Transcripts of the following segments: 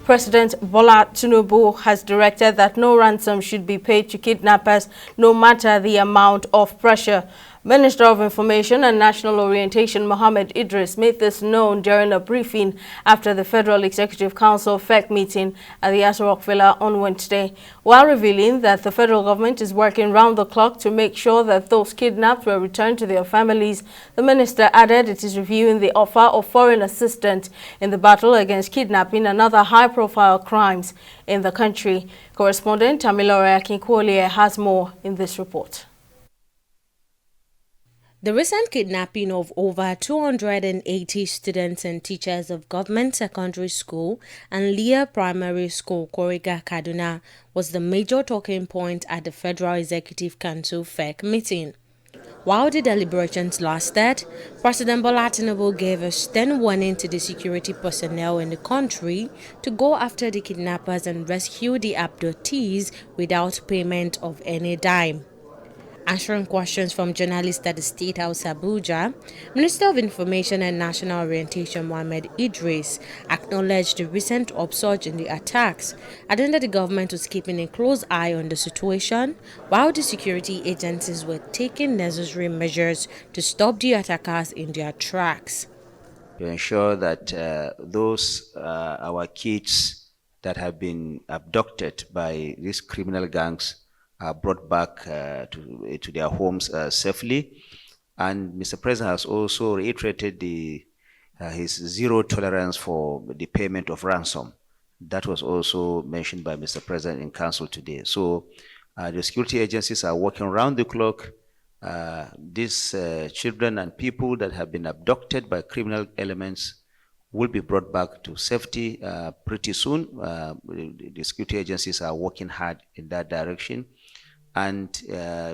President Bola Tinubu has directed that no ransom should be paid to kidnappers, no matter the amount of pressure. Minister of Information and National Orientation Mohammed Idris made this known during a briefing after the Federal Executive Council FEC meeting at the Aso Rock Villa on Wednesday, while revealing that the federal government is working round the clock to make sure that those kidnapped were returned to their families. The minister added it is reviewing the offer of foreign assistance in the battle against kidnapping and other high-profile crimes in the country. Correspondent Tamilore Akinkwoliye has more in this report. The recent kidnapping of over 280 students and teachers of Government Secondary School and Leah Primary School, Kuriga, Kaduna, was the major talking point at the Federal Executive Council FEC meeting. While the deliberations lasted, President Bola Tinubu gave a stern warning to the security personnel in the country to go after the kidnappers and rescue the abductees without payment of any dime. Answering questions from journalists at the State House Abuja, Minister of Information and National Orientation Mohammed Idris acknowledged the recent upsurge in the attacks, adding that the government was keeping a close eye on the situation while the security agencies were taking necessary measures to stop the attackers in their tracks. To ensure that our kids that have been abducted by these criminal gangs are brought back to their homes safely. And Mr. President has also reiterated his zero tolerance for the payment of ransom. That was also mentioned by Mr. President in Council today. So the security agencies are working around the clock. These children and people that have been abducted by criminal elements will be brought back to safety pretty soon. The security agencies are working hard in that direction. And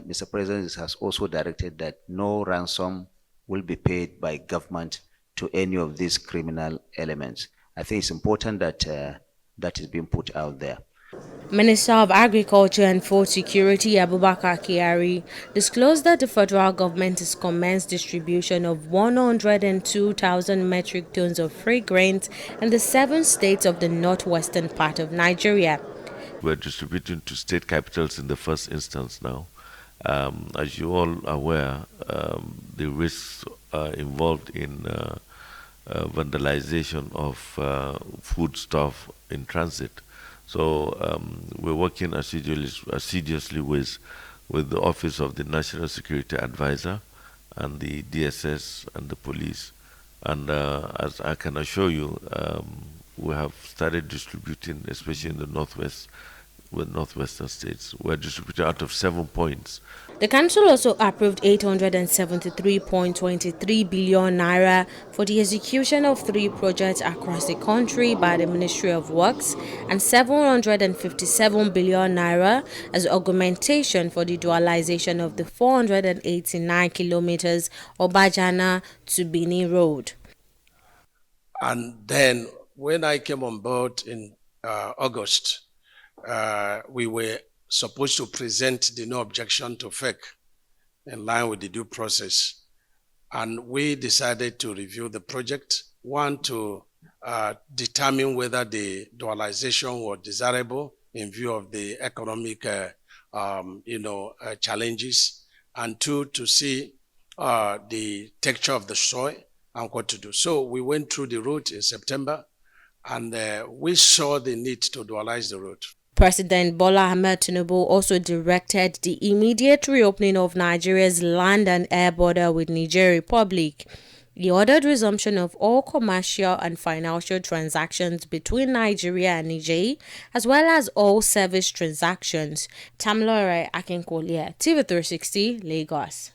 Mr. President has also directed that no ransom will be paid by government to any of these criminal elements. I think it's important that that is being put out there. Minister of Agriculture and Food Security Abubakar Kyari disclosed that the federal government has commenced distribution of 102,000 metric tons of free grains in the 7 states of the northwestern part of Nigeria. We're distributing to state capitals in the first instance now. As you all are aware, the risks involved in vandalization of foodstuff in transit. So we're working assiduously with the Office of the National Security Advisor and the DSS and the police. And as I can assure you, we have started distributing, especially in the northwest, with northwestern states. We're distributing out of 7 points. The council also approved 873.23 billion naira for the execution of 3 projects across the country by the Ministry of Works and 757 billion naira as augmentation for the dualization of the 489 kilometers Obajana to Bini Road. And then when I came on board in August, we were supposed to present the no objection to FEC in line with the due process. And we decided to review the project, one, to determine whether the dualization was desirable in view of the economic challenges, and 2, to see the texture of the soil and what to do. So we went through the route in September, and we saw the need to dualize the route. President Bola Tinubu also directed the immediate reopening of Nigeria's land and air border with Niger Republic. He ordered resumption of all commercial and financial transactions between Nigeria and Niger, as well as all service transactions. Tamilore Akinkwoliye, TV360, Lagos.